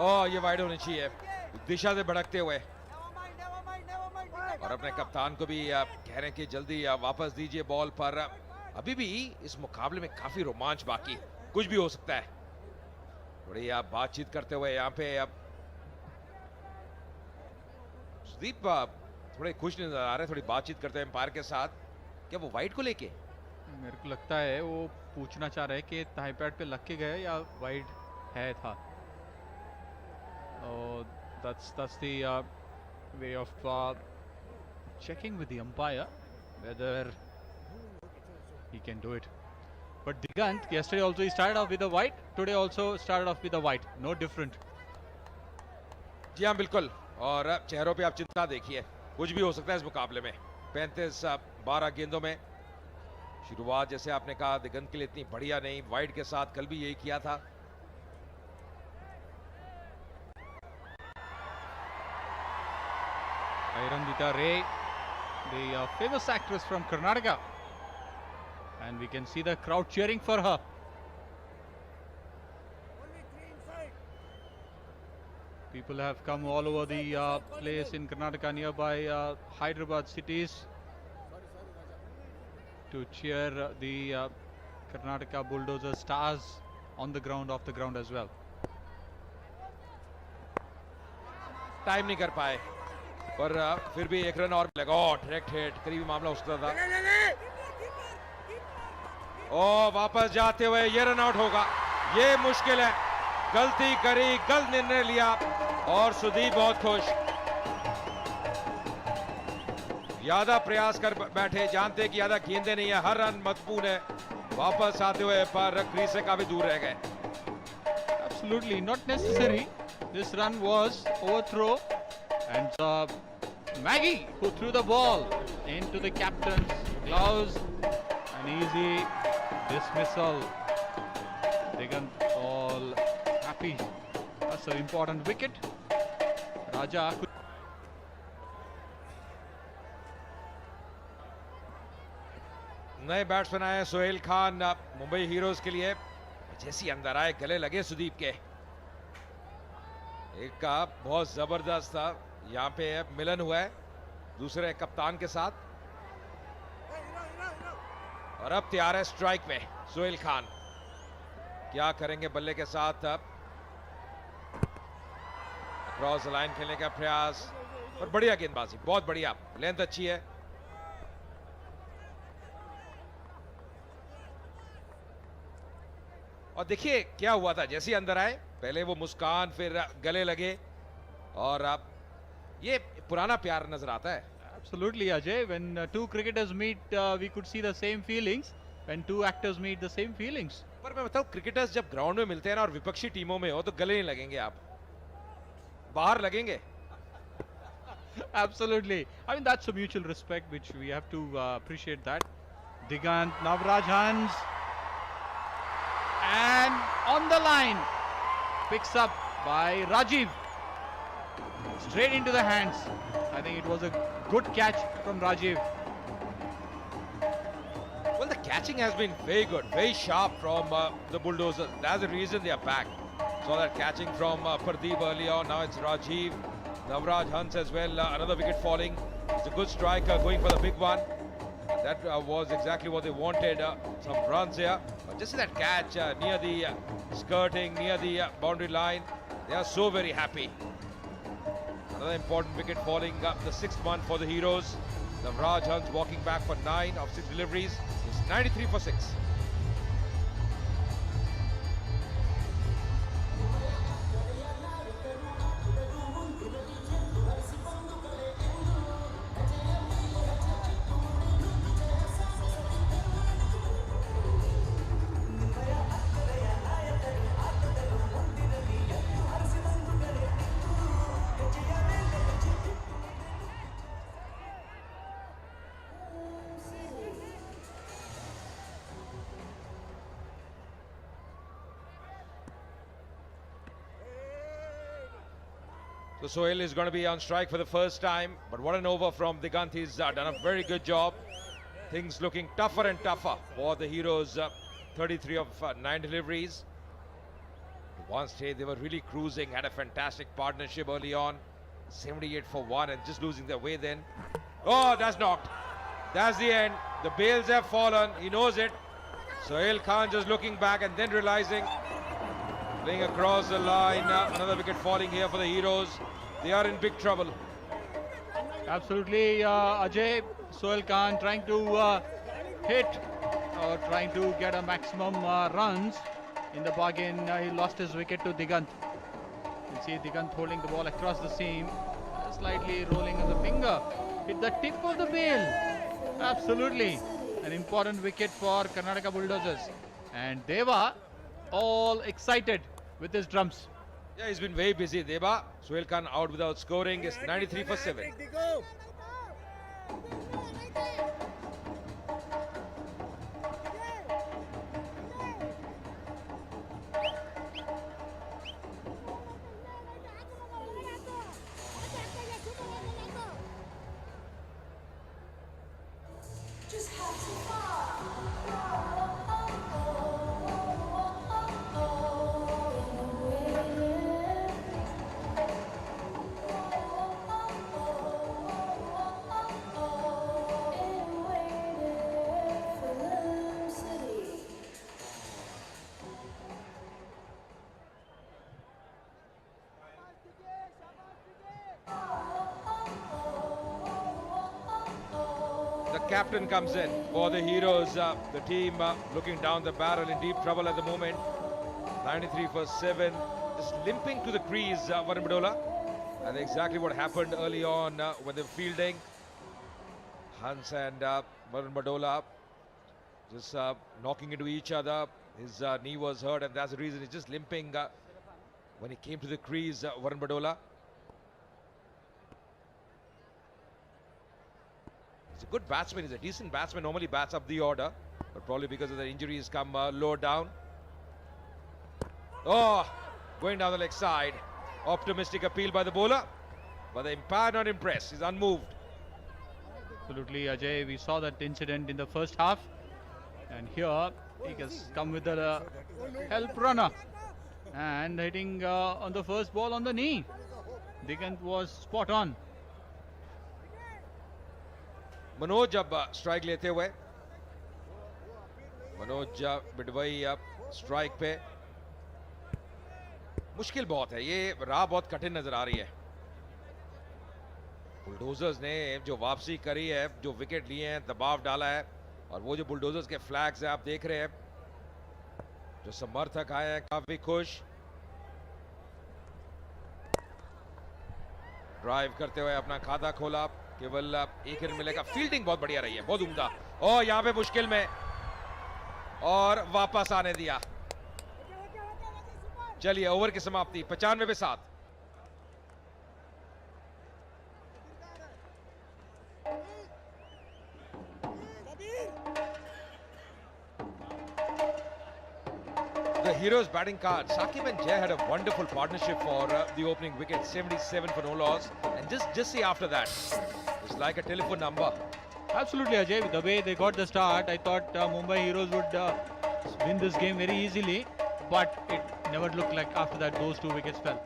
और ये वाइड होनी चाहिए, दिशा से भड़कते हुए। और अपने कप्तान को भी कह रहे हैं कि जल्दी वापस दीजिए बॉल पर। अभी भी इस मुकाबले में काफी रोमांच बाकी, कुछ भी हो सकता है। थोड़ी बातचीत करते हुए यहाँ पे अब सुदीप थोड़े खुश नजर आ रहे हैं, थोड़ी बातचीत करते हैं एम्पायर के साथ। क्या वो वाइड को लेके? मेरे को लगता है वो पूछना चाह रहे हैं कि थाई पैड पे लग के गए या वाइड है था। that's the way of checking with the umpire whether he can do it. But Digant, yesterday also he started off with a white, today also started off with a white, no different. जी हाँ बिल्कुल, और चेहरों पे आप चिंता देखिए, कुछ भी हो सकता है इस मुकाबले में। 35-12 गेंदों में शुरुआत जैसे आपने कहा दिगंत के लिए इतनी बढ़िया नहीं, वाइड के साथ कल भी यही किया था। Irandita Ray, the famous actress from Karnataka, and we can see the crowd cheering for her. People have come all over the place in Karnataka, nearby Hyderabad cities, to cheer the Karnataka bulldozer stars on the ground, off the ground as well. Time नहीं कर पाए, पर फिर भी एक run और लगा। Direct hit, करीबी मामला हो सकता था। ओ वापस जाते हुए ये रन आउट होगा, ये मुश्किल है। गलती करी, गलत निर्णय लिया और सुदीप बहुत खुश। ज्यादा प्रयास कर बैठे, जानते कि ज्यादा गेंदे नहीं है, हर रन महत्वपूर्ण है। वापस आते हुए पर क्रीज से काफी दूर रह गए। Absolutely not necessary. This run was overthrow, and Maggie who threw the ball into the captain's gloves. An easy dismissal. Digant all happy. That's an important wicket. Raja could नए बैट्समैन आए Sohail Khan Mumbai heroes के लिए। जैसी अंदर आए गले लगे सुदीप के, एक का बहुत जबरदस्त था। यहाँ पे मिलन हुआ है दूसरे कप्तान के साथ, और अब तैयार है स्ट्राइक में सोहेल खान। क्या करेंगे बल्ले के साथ? क्रॉस लाइन खेलने का प्रयास, और बढ़िया गेंदबाजी, बहुत बढ़िया, लेंथ अच्छी है। और देखिए क्या हुआ था, जैसे अंदर आए पहले वो मुस्कान, फिर गले लगे, और अब ये पुराना प्यार नजर आता है। Absolutely, Ajay. When two cricketers meet, we could see the same feelings. When two actors meet, the same feelings. पर मैं बताऊं, क्रिकेटर्स जब ग्राउंड में मिलते हैं ना और विपक्षी टीमों में हो तो गले नहीं लगेंगे, आप बाहर लगेंगे। Absolutely. I mean, that's a mutual respect which we have to appreciate that. Digant, Navraj Hans, and on the line, picks up by Rajiv. Straight into the hands. I think it was a good catch from Rajiv. Well, the catching has been very good, very sharp from the bulldozers. That's the reason they are back. Saw that catching from Pardeep earlier on. Now it's Rajiv. Navraj Hans as well. Another wicket falling. It's a good striker going for the big one. That was exactly what they wanted. Some runs here. Just that catch near the skirting, near the boundary line. They are so very happy. Another important wicket falling, the sixth one for the Heroes. Navraj Hans walking back for 9 of 6 deliveries. It's 93 for 6. So Sohail is going to be on strike for the first time, but what an over from Digant. He's done a very good job. Things looking tougher and tougher for the Heroes. 33 of 9 deliveries. one stage they were really cruising, had a fantastic partnership early on. 78 for 1 and just losing their way then. Oh, that's knocked. That's the end. The bails have fallen. He knows it. Sohail Khan just looking back and then realizing. Playing across the line. Another wicket falling here for the Heroes. They are in big trouble. Absolutely, Ajay. Sohail Khan trying to hit or trying to get a maximum runs. In the bargain, he lost his wicket to Digant. You can see Digant holding the ball across the seam, slightly rolling on the finger. Hit the tip of the bail. Absolutely. An important wicket for Karnataka Bulldozers. And Deva all excited with his drums. Yeah, he's been very busy. Deva, Sohail Khan out without scoring is 93 for 7. The captain comes in for the Heroes. The team looking down the barrel in deep trouble at the moment. 93 for 7. Just limping to the crease, Varun Badola. And exactly what happened early on when they were fielding. Hans and Varun Badola just knocking into each other. His knee was hurt and that's the reason he's just limping when he came to the crease, Varun Badola. He's a good batsman, he's a decent batsman, normally bats up the order, but probably because of the injuries come low down. Oh, going down the leg side. Optimistic appeal by the bowler, but the umpire not impressed, he's unmoved. Absolutely, Ajay. We saw that incident in the first half. And here, he has come with a help runner. And hitting on the first ball on the knee. Digant was spot on. Manoj अब strike लेते हुए मनोज बिडवई अब strike पे मुश्किल बहुत है, ये राह बहुत कठिन नजर आ रही है। बुलडोजर्स ने जो वापसी करी है, जो विकेट लिए हैं, दबाव डाला है और वो जो बुलडोजर्स के फ्लैग्स हैं आप देख रहे हैं, जो समर्थक आए हैं काफी खुश। ड्राइव करते हुए अपना खाता खोला, केवल एक रन मिलेगा। फील्डिंग बहुत बढ़िया रही है, बहुत उम्दा। और यहाँ पे मुश्किल में और वापस आने दिया। चलिए ओवर की समाप्ति 95 पे 7। The Heroes batting card. Saqib and Jay had a wonderful partnership for the opening wicket, 77 for no loss. And just see after that, it's like a telephone number. Absolutely, Ajay. The way they got the start, I thought Mumbai Heroes would win this game very easily. But it never looked like after that those two wickets fell.